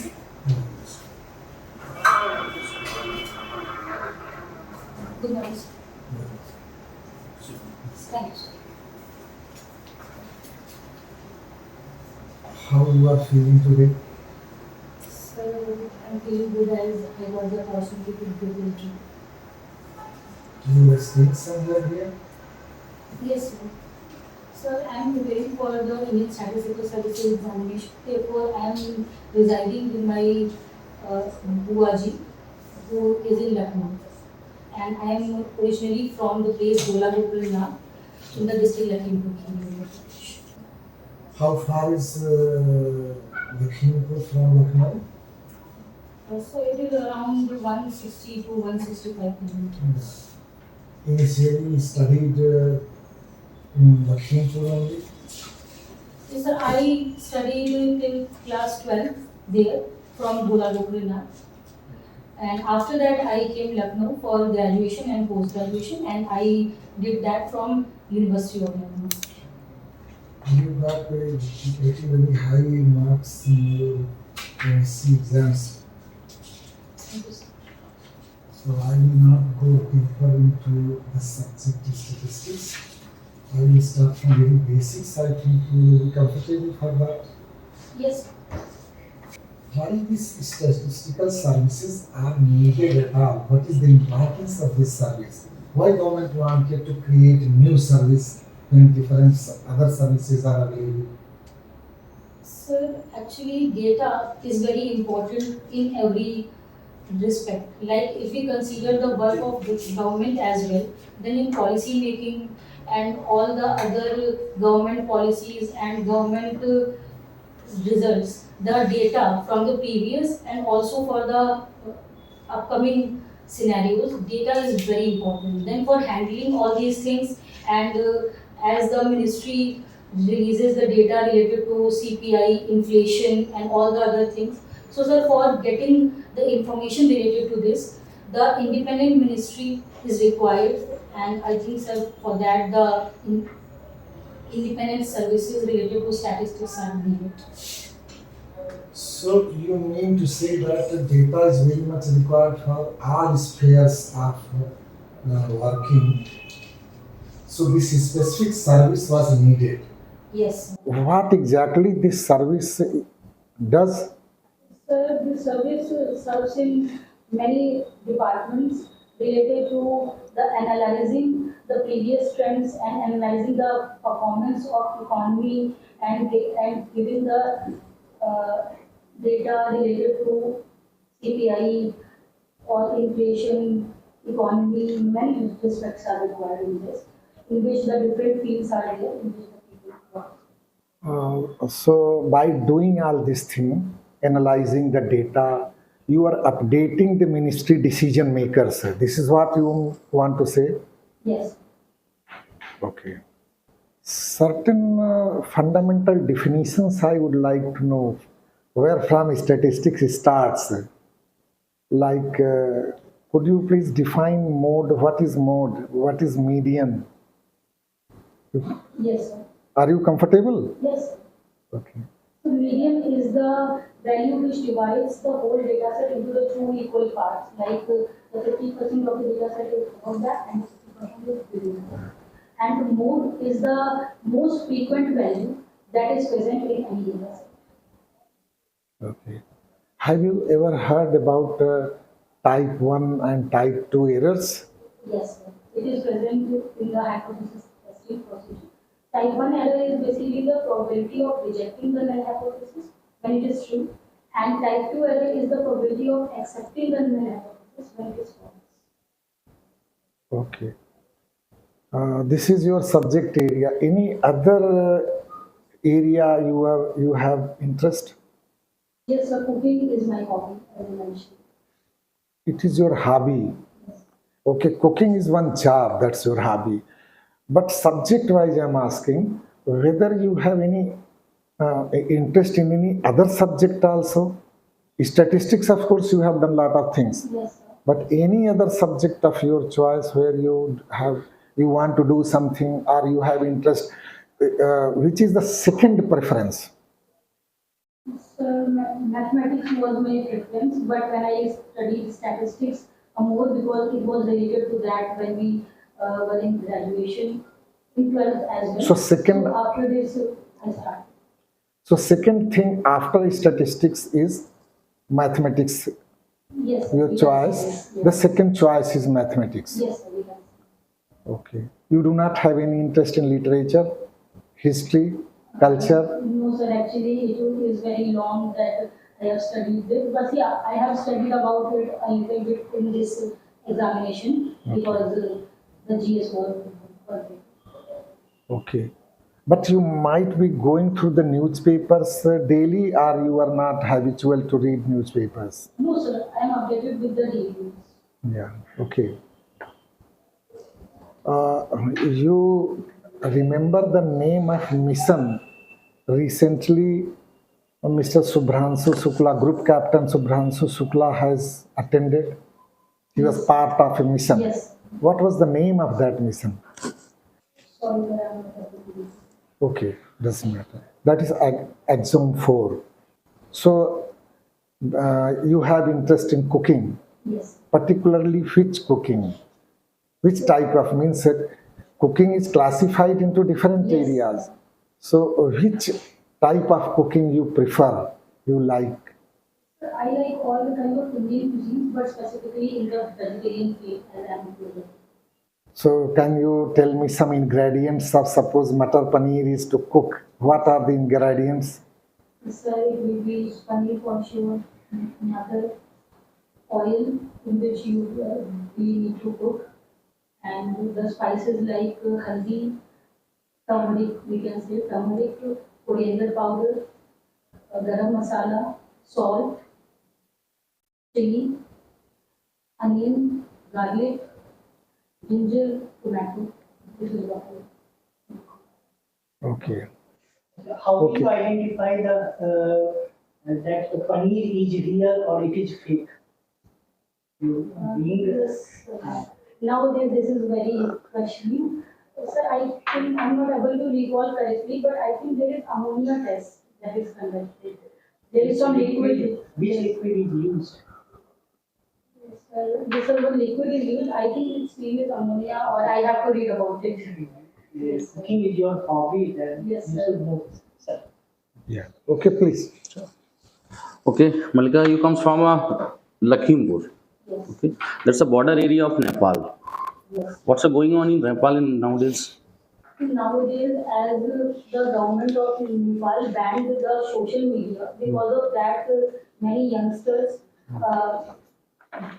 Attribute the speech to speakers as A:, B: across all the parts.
A: sir? Good morning, sir. Thank you, sir.
B: How you are feeling today?
A: Sir, I'm feeling good as I got the opportunity to give the interview.
B: You were staying somewhere here?
A: Yes, sir. Sir, I am preparing for the Indian Statistical Services examination. Therefore, I am residing with my Buaji, who is in Lucknow. And I am originally from the place Golagopal now, in the district Lakhimpur.
B: How far is Lakhimpur from Lucknow?
A: So it is around 160 to 165 kilometers.
B: Initially you studied in Lakhimpur only?
A: Yes, sir, I studied till class 12 there from Golagopal. And after that, I came Lucknow for graduation and post-graduation, and I did that from University of Lucknow.
B: You got very high marks in your MSc exams.
A: Thank you, sir.
B: So I will not go deeper into the subject of statistics. I will start from very basics. I think you will be comfortable for that.
A: Yes,
B: Why these statistical services are needed at all? What is the importance of this service? Why government wanted to create a new service when different other services are available?
A: sir, actually, data is very important in every respect. Like if we consider the work of the government as well, then in policy making and all the other government policies and government results, the data from the previous and also for the upcoming scenarios, data is very important. Then for handling all these things and as the ministry releases the data related to CPI, inflation and all the other things. So sir, for getting the information related to this, the independent ministry is required, and I think sir, for that the independent services related to statistics are needed.
B: So you mean to say that the data is very much required for all spheres of working. So this specific service was needed.
A: Yes.
B: What exactly this service does?
A: Sir, this service serves in many departments related to the analyzing the previous trends and analyzing the performance of economy and giving the uh, data related to CPI or inflation, economy, many aspects are required in this, in which the different fields are there, in which the people work.
B: So by doing all this thing, analyzing the data, you are updating the ministry decision makers. This is what you want to say?
A: Yes.
B: Okay. Certain fundamental definitions I would like to know where from statistics starts. Like, could you please define mode? What is mode? What is median?
A: Yes, sir.
B: Are you comfortable?
A: Yes.
B: Okay.
A: So median is the value which divides the whole data set into the two equal parts, like the 50% of the data set is above that and 50% is below that. And the mode is the most frequent value that is present in any data set.
B: Okay. Have you ever heard about type 1 and type 2 errors?
A: Yes, sir. It is present in the hypothesis testing procedure. Type 1 error is basically the probability of rejecting the null hypothesis when it is true, and type 2 error is the probability of accepting the null hypothesis when it is false.
B: Okay. This is your subject area. Any other area you have interest?
A: Yes, sir, cooking is my hobby, as I mentioned.
B: It is your hobby. Okay, cooking is one job, that's your hobby. But subject wise, I'm asking whether you have any interest in any other subject also. Statistics, of course, you have done a lot of things.
A: Yes, sir.
B: But any other subject of your choice where you want to do something or you have interest, which is the second preference?
A: Sir, Mathematics was my preference, but when I studied statistics more because it was related to that when we were in graduation in 12th as well.
B: So second-
A: So after this, I started.
B: So second thing after statistics is mathematics,
A: Yes.
B: your
A: we can
B: choice.
A: say yes,
B: The
A: yes.
B: second choice is mathematics.
A: Yes, sir, we can.
B: Okay. You do not have any interest in literature, history, culture?
A: No, sir. Actually, it is very long that I have studied it, but yeah, I have studied about it a little bit in this examination because the GS was
B: Okay. But you might be going through the newspapers daily, or you are not habitual to read newspapers?
A: No, sir. I am updated with the reviews.
B: Yeah. Okay. You remember the name of mission recently? Mr. Subhranshu Shukla, Group Captain Subhranshu Shukla has attended. He was part of a mission.
A: Yes.
B: What was the name of that mission?
A: Sorry, sir. I am not able to do this.
B: Okay, doesn't matter. That is Exome 4. So you have interest in cooking,
A: Yes.
B: particularly which cooking? Which type of means that cooking is classified into different
A: Yes.
B: areas. So which type of cooking you prefer, you like?
A: Sir, I like all the kind of Indian cuisines, but specifically in the vegetarian field as I am included.
B: So can you tell me some ingredients of suppose matar paneer is to cook? What are the ingredients?
A: Sir, it will be paneer for sure, another oil in which you we need to cook, and the spices like haldi, turmeric, we can say turmeric, coriander powder, garam masala, salt, chili, onion, garlic, ginger, tomato. This is what I
B: Okay.
C: How do
B: Okay.
C: you identify that the paneer is real or it is fake? You being
A: Yes, nowadays this is very questioning. Sir, I think I'm not able to recall correctly, but I think there is ammonia test that is conducted. There is some liquid.
C: which liquid is used?
A: This is what liquid is used. I think it's used ammonia, or I have to read about it. Yes, sir.
C: Cooking is your hobby, then
A: Yes,
C: you
A: sir.
C: should know. Sir.
B: Yeah. Okay, please.
D: Okay, Malika, you comes from Lakhimpur.
A: Yes,
D: Okay, that's a border area of Nepal.
A: yes.
D: What's going on in Nepal in nowadays?
A: Nowadays, as the government of Nepal banned the social media, because of that, many youngsters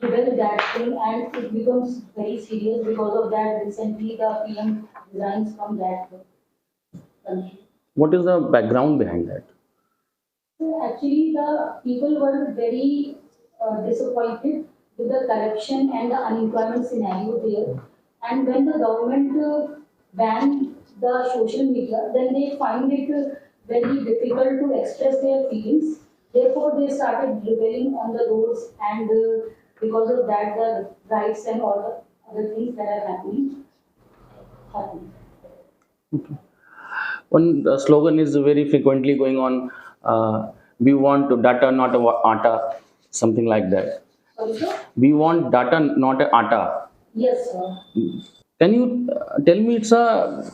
A: rebel that thing, and it becomes very serious. Because of that, recently the PM resigns from that country.
D: What is the background behind that?
A: So actually, the people were very disappointed with the corruption and the unemployment scenario there. And when the government banned the social media, then they find it very difficult to express their feelings. Therefore, they started rebelling on the roads, and because of that, the riots and all the other things that are happening.
D: One slogan is very frequently going on. We want data, not atta, something like that.
A: Sorry, sir?
D: We want data, not atta.
A: Yes, sir.
D: Can you tell me it's a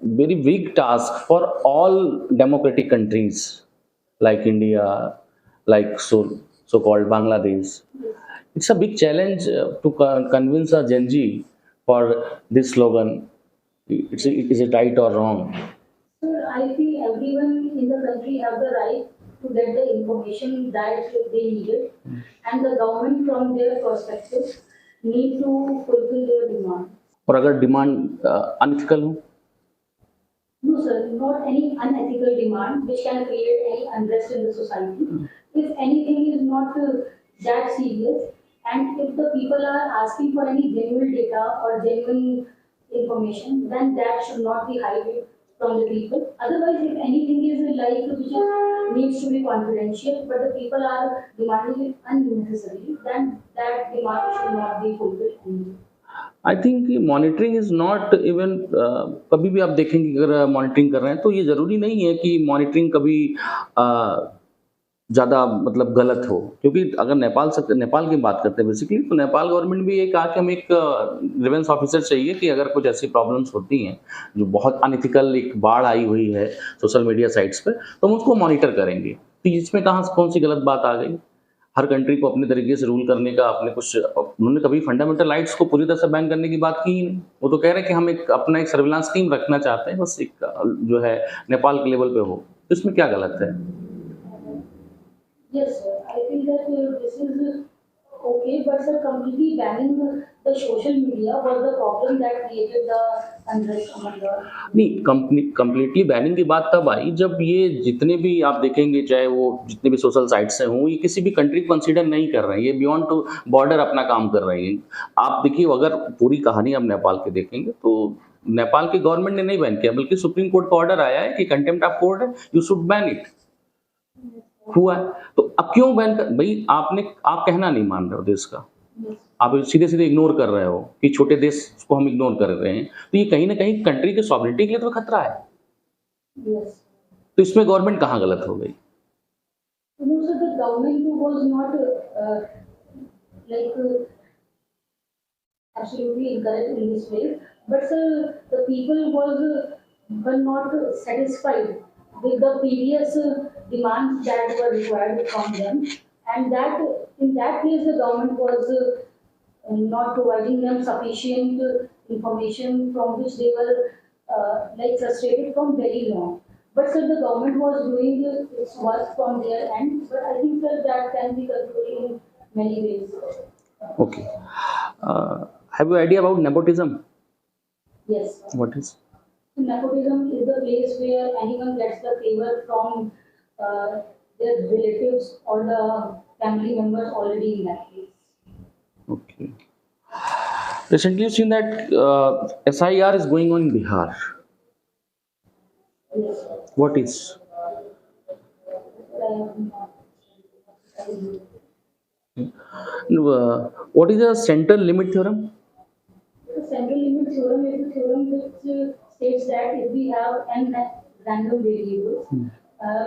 D: very big task for all democratic countries like India, like so-called Bangladesh. It's a big challenge to convince a Gen Z for this slogan. Is it right or wrong?
A: Sir, I feel everyone in the country have the right to get the information that they needed, and the government, from their perspective, need to fulfill their demand.
D: और अगर demand unethical हो
A: No, sir, not any unethical demand which can create any unrest in the society. If anything is not that serious, and if the people are asking for any genuine data or genuine information, then that should not be hidden from the people. Otherwise, if anything is like which is, needs to be confidential, but the people are demanding it unnecessarily, then that demand should not be fulfilled.
D: I think monitoring is not even कभी भी आप देखेंगे अगर monitoring कर रहे हैं तो ये ज़रूरी नहीं है कि मॉनिटरिंग कभी ज़्यादा मतलब गलत हो, क्योंकि अगर नेपाल की बात करते हैं बेसिकली, तो नेपाल गवर्नमेंट भी ये कहा कि हम एक ग्रीवेंस ऑफिसर चाहिए कि अगर कुछ ऐसी प्रॉब्लम्स होती हैं जो बहुत अनइथिकल, एक बाढ़ आई हुई है सोशल मीडिया साइट्स पे, तो हम उसको मॉनिटर करेंगे। तो इसमें कहाँ कौन सी गलत बात आ गई? हर कंट्री को अपने तरीके से रूल करने का, अपने कुछ, उन्होंने कभी फंडामेंटल राइट्स को पूरी तरह से बैन करने की बात की ही नहीं। वो तो कह रहे हैं कि हम एक अपना एक सर्विलांस टीम रखना चाहते हैं, बस एक जो है नेपाल के लेवल पे हो। तो इसमें क्या गलत है?
A: Yes, sir. I think that this is okay, but sir, completely banning the social media was the problem that created the unrest among the.
D: नहीं, कंप्लीटली बैनिंग की बात तब आई जब ये जितने भी आप देखेंगे, चाहे वो जितने भी सोशल साइट्स हैं हों, ये किसी भी कंट्री को कंसीडर नहीं कर रहे हैं, ये बियॉन्ड टू बॉर्डर अपना काम कर रहे हैं। आप देखिए, अगर पूरी कहानी आप नेपाल की देखेंगे तो नेपाल की गवर्नमेंट ने नहीं बैन किया, बल्कि सुप्रीम कोर्ट का ऑर्डर आया है कि कंटेम्प्ट ऑफ कोर्ट है, यू शुड बैन इट। हुआ है तो अब क्यों बैन कर भाई? आप कहना नहीं मान रहे हो देश का,
A: Yes.
D: आप सीधे सीधे इग्नोर कर रहे हो कि छोटे देश को हम इग्नोर कर रहे हैं, तो ये कहीं ना कहीं कंट्री के सॉवरेनिटी के लिए तो खतरा है।
A: Yes.
D: तो इसमें गवर्नमेंट कहाँ गलत हो गई?
A: No, sir, the government was not like absolutely incorrect in this way, but sir, the people were not satisfied with the previous demands that were required from them, and that in that case the government was not providing them sufficient information from which they were like frustrated from very long. But sir, the government was doing its work from their end, but I think sir that can be concluded in many ways.
D: Okay. Have you idea about nepotism?
A: Yes.
D: What is?
A: Nepotism is the place where anyone gets the favor from their relatives or the family members already in that place.
D: Okay. Recently, you've seen that SIR is going on in Bihar.
A: Yes.
D: What is?
A: Um,
D: What is the central limit theorem?
A: The central limit theorem is the theorem which states that if we have n random variables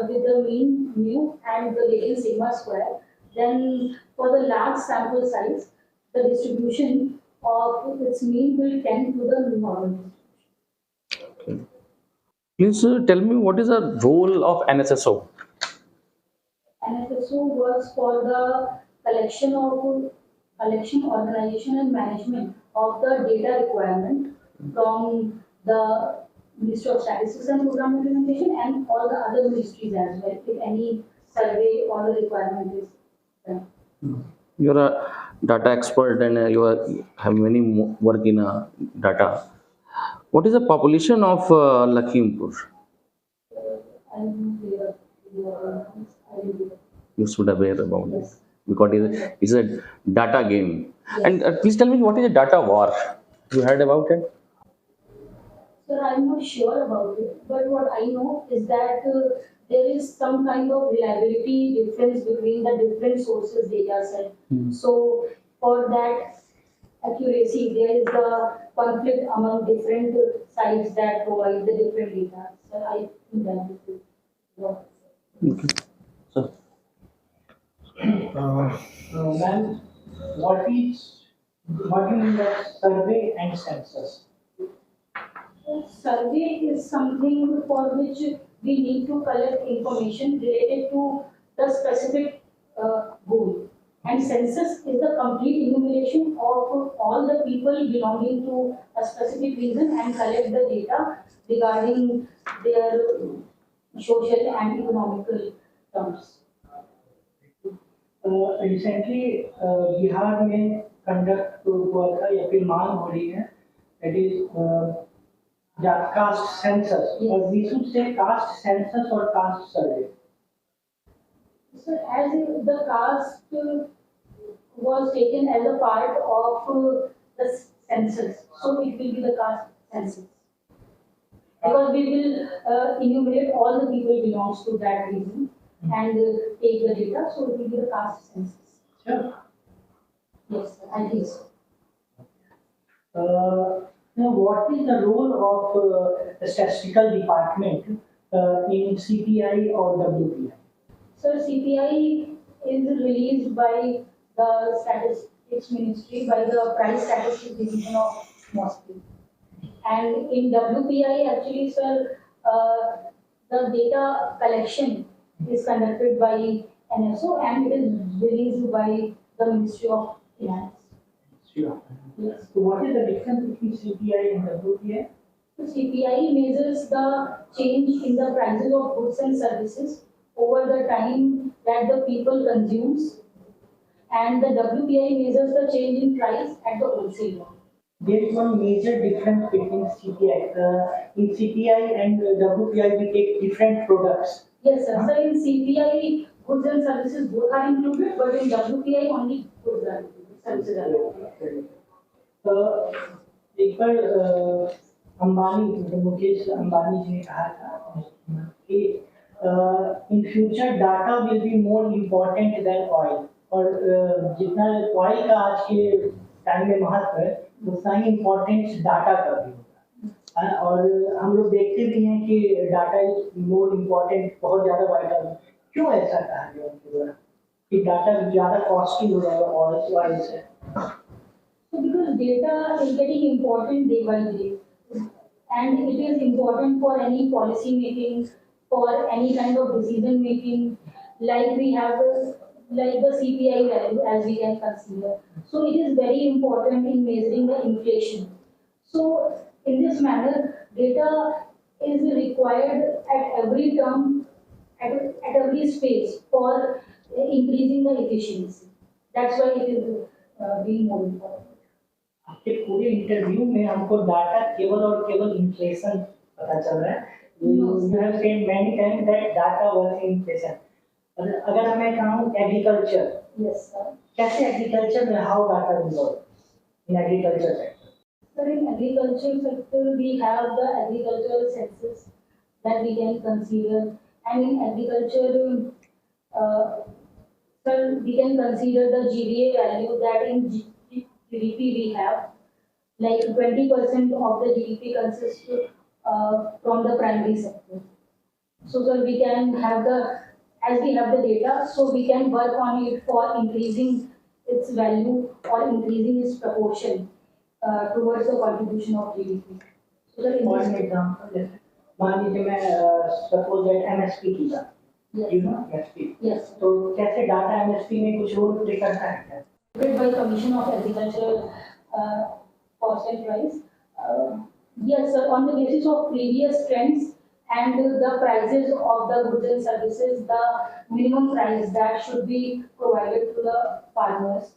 A: with the mean mu and the variance sigma square, then for the large sample size, the distribution of its mean will tend to the normal.
D: Please tell me what is the role of NSSO?
A: NFSO works for the collection, organization, and management of the data requirement from the Ministry of Statistics and Program Implementation and all the other ministries as well, if any survey or the requirement is done.
D: You're a data expert and have many work in data. What is the population of Lakhimpur?
A: I'm clear.
D: You should aware about it because it's a data game. And please tell me, what is a data war? You heard about it?
A: Sir, I'm not sure about it, but what I know is that there is some kind of reliability difference between the different sources data set. So, for that accuracy, there is the conflict among different sites that provide the different data. So, I think that is what.
D: Okay. So,
C: Ma'am, what do you mean by survey and census?
A: Survey is something for which we need to collect information related to the specific goal. And census is the complete enumeration of all the people belonging to a specific region and collect the data regarding their social and economical terms.
C: Recently, Bihar में conduct हुआ था या फिर मांग हो रही है, that is caste census, or we should say caste census or caste survey.
A: So as the caste was taken as a part of the census, so it will be the caste census. Because we will enumerate all the people belongs to that region and take the data, so it will be the caste census.
C: Sure.
A: Yes, I think so.
C: Now, what is the role of the statistical department in CPI or WPI?
A: So CPI is released by the Statistics Ministry by the Price Statistics Division of Moscow. And in WPI, actually, sir, the data collection is conducted by NSO and it is released by the Ministry of Finance.
C: Sure.
A: Yes.
C: So what is the difference between CPI and WPI?
A: So CPI measures the change in the prices of goods and services over the time that the people consumes, and the WPI measures the change in price at the wholesale level.
C: There is one major difference between CPI. In CPI and WPI, we take different products.
A: Yes, sir. So in CPI, goods and services both are included, but in WPI only goods are included, services are included.
C: एक बार अंबानी मुकेश अंबानी जी ने कहा था कि in future data will be more important than oil, और जितना oil का आज के टाइम में महत्व है उतना ही इम्पोर्टेंस डाटा का भी होता है। और हम लोग देखते भी हैं कि डाटा इज मोर इम्पोर्टेंट, बहुत ज़्यादा वाइटल। क्यों ऐसा कहा गया उनके द्वारा कि डाटा ज़्यादा कॉस्टली हो जाएगा ऑयल से?
A: So because data is getting important day by day, and it is important for any policy making, for any kind of decision making, like we have the CPI value as we can consider. So it is very important in measuring the inflation. So in this manner, data is required at every term, at every space for increasing the efficiency. That's why it is being more important.
C: आपके पूरे interview में हमको data केवल और केवल inflation पता चल रहा है। You have said many times that data was inflation. अगर मैं कहूँ एग्रीकल्चर,
A: Yes, sir.
C: कैसे एग्रीकल्चर में how data involve in agriculture sector?
A: Sir, in agriculture sector, we have the agricultural census that we can consider, and in agriculture, sir, we can consider the GDA value that in GDP we have, like 20% of the GDP consists from the primary sector. So, sir, we can have as we have the data, so we can work on it for increasing its value or increasing its proportion towards the contribution of GDP. So, sir, in
C: for
A: this,
C: example मान लीजिए मैं suppose MSP की बात,
A: yes,
C: you know MSP,
A: yes, sir.
C: तो कैसे data MSP में कुछ role play करता है क्या?
A: By Commission of Agricultural Cost and Price. Yes, sir, on the basis of previous trends and the prices of the goods and services, the minimum price that should be provided to the farmers.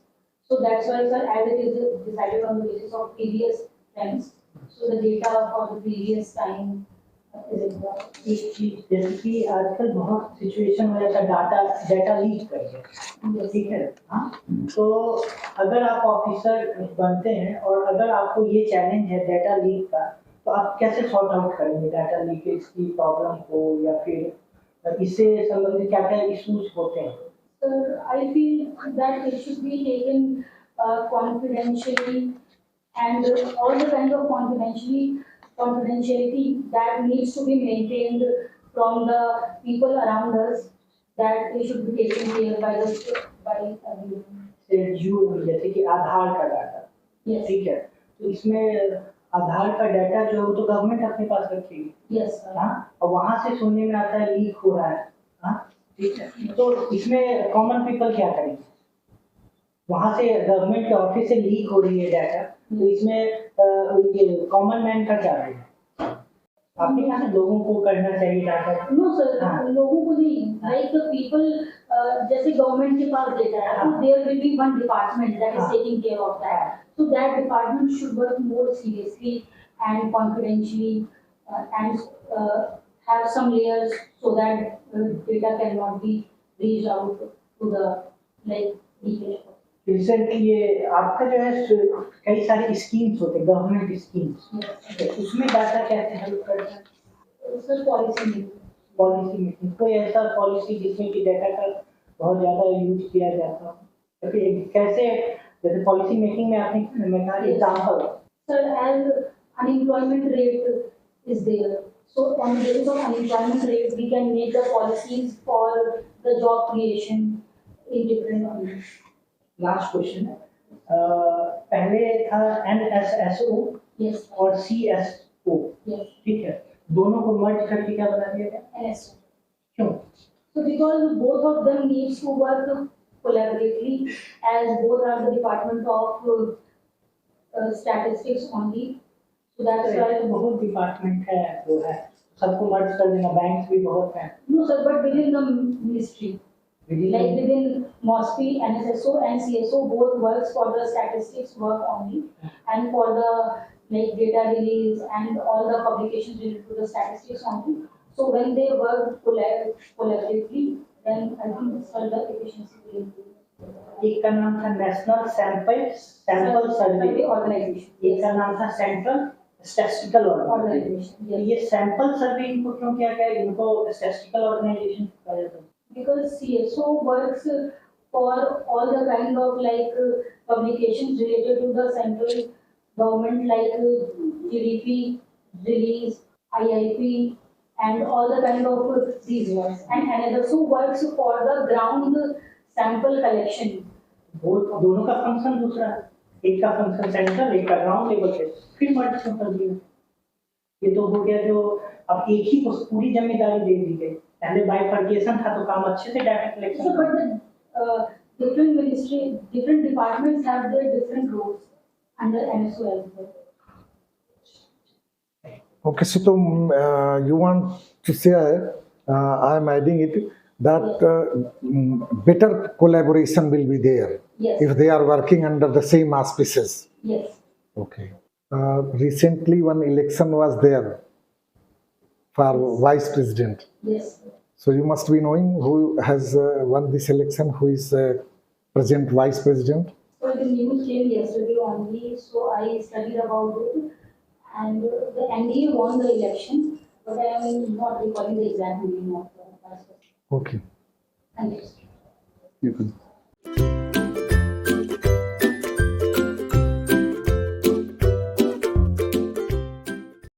A: So that's why, sir, as it is decided on the basis of previous trends, so the data for the previous time is important.
C: एक चीज जैसे कि आजकल बहुत situation हो जाता है data leak करके, ठीक है हाँ। तो अगर आप ऑफिसर बनते हैं और अगर आपको ये चैलेंज है डाटा लीक का, तो आप कैसे सॉर्ट आउट करेंगे डाटा लीकेज की प्रॉब्लम को, या फिर इससे संबंधित क्या क्या इश्यूज होते हैं?
A: Sir, I feel that it should be taken confidentially, and all the kind of confidentiality that needs to be maintained from the people around us, that it should be taken care by everyone.
C: जैसे कि आधार का data,
A: Yes.
C: ठीक है, तो इसमें आधार का data जो है वो तो गवर्नमेंट अपने पास रखेगी,
A: Yes, sir.
C: हाँ, और वहाँ से सुनने में आता है लीक हो रहा है, हाँ, ठीक है, तो इसमें कॉमन पीपल क्या करेंगे? वहाँ से गवर्नमेंट के ऑफिस से लीक हो रही है डाटा, तो इसमें कॉमन मैन का क्या रहेगा? आपके यहाँ से लोगों को करना चाहिए डाटा?
A: No, sir.
C: हाँ।
A: लोगों को नहीं, like the people, जैसे गवर्नमेंट के पास डेटा है,
C: हाँ।
A: तो there will be one department that is
C: हाँ।
A: taking care of that. So that department should work more seriously and confidentially, and have some layers so that data cannot be reached out to the leakage.
C: Recently ये आपका जो है कई सारे schemes होते हैं, government schemes, उसमें data कैसे हेल्प करता है?
A: Sir, policy making.
C: Policy making, कोई ऐसा पॉलिसी जिसमें कि डाटा का बहुत ज़्यादा यूज किया जाता हो, तो फिर कैसे, जैसे पॉलिसी मेकिंग में आपने मैं कहा example?
A: Sir, as unemployment rate is there, So on the basis of unemployment rate, we can make the policies for the job creation in different ways.
C: Last question है पहले था NSSO
A: Yes.
C: और CSO,
A: Yes.
C: ठीक है, दोनों को मर्ज करके क्या बना दिया गया?
A: Yes.
C: क्यों?
A: So because both of them needs to work collaboratively, as both are the department of statistics only. So that's why.
C: तो बहुत डिपार्टमेंट है वो है, सबको मर्ज कर देना, बैंक भी बहुत है।
A: No sir, but within the ministry, like within MOSPI, NSSO and CSO, both works for the statistics work only, and for the like data release and all the publications related to the statistics only. So when they work collaboratively, then I think further efficiency will improve.
C: एक का नाम था national sample survey,
A: Survey organization.
C: एक का नाम था central statistical organisation.
A: Organization. Yes.
C: ये sample survey इनको क्यों किया गया, इनको स्टैटिस्टिकल ऑर्गेनाइजेशन कहा जाता है?
A: Because CSO works for all the kind of like publications related to the central government, like GDP, release, IIP, and all the kind of these works. And NSSO works for the ground sample collection.
C: वो दोनों का function दूसरा है, एक का function central, एक का ground level पे, फिर मर्ज क्यों कर दिया? ये तो हो गया जो अब एक ही को पूरी जिम्मेदारी दे दी गई, पहले बाइफर्केशन था तो काम अच्छे से data
A: So,
C: collection.
A: but the different ministry, different departments have their different roles under NSO as well.
B: Okay, so you want to say, I am adding it, that better collaboration will be there
A: Yes.
B: if they are working under the same auspices.
A: Yes.
B: Okay. Recently, one election was there for vice president.
A: Yes.
B: So you must be knowing who has won this election, who is present vice president.
A: So the news came yesterday only, so I studied about it, and the NDA won the election, but I am not recalling the exact name of the vice president.
B: Okay.
A: And yes.
D: You can.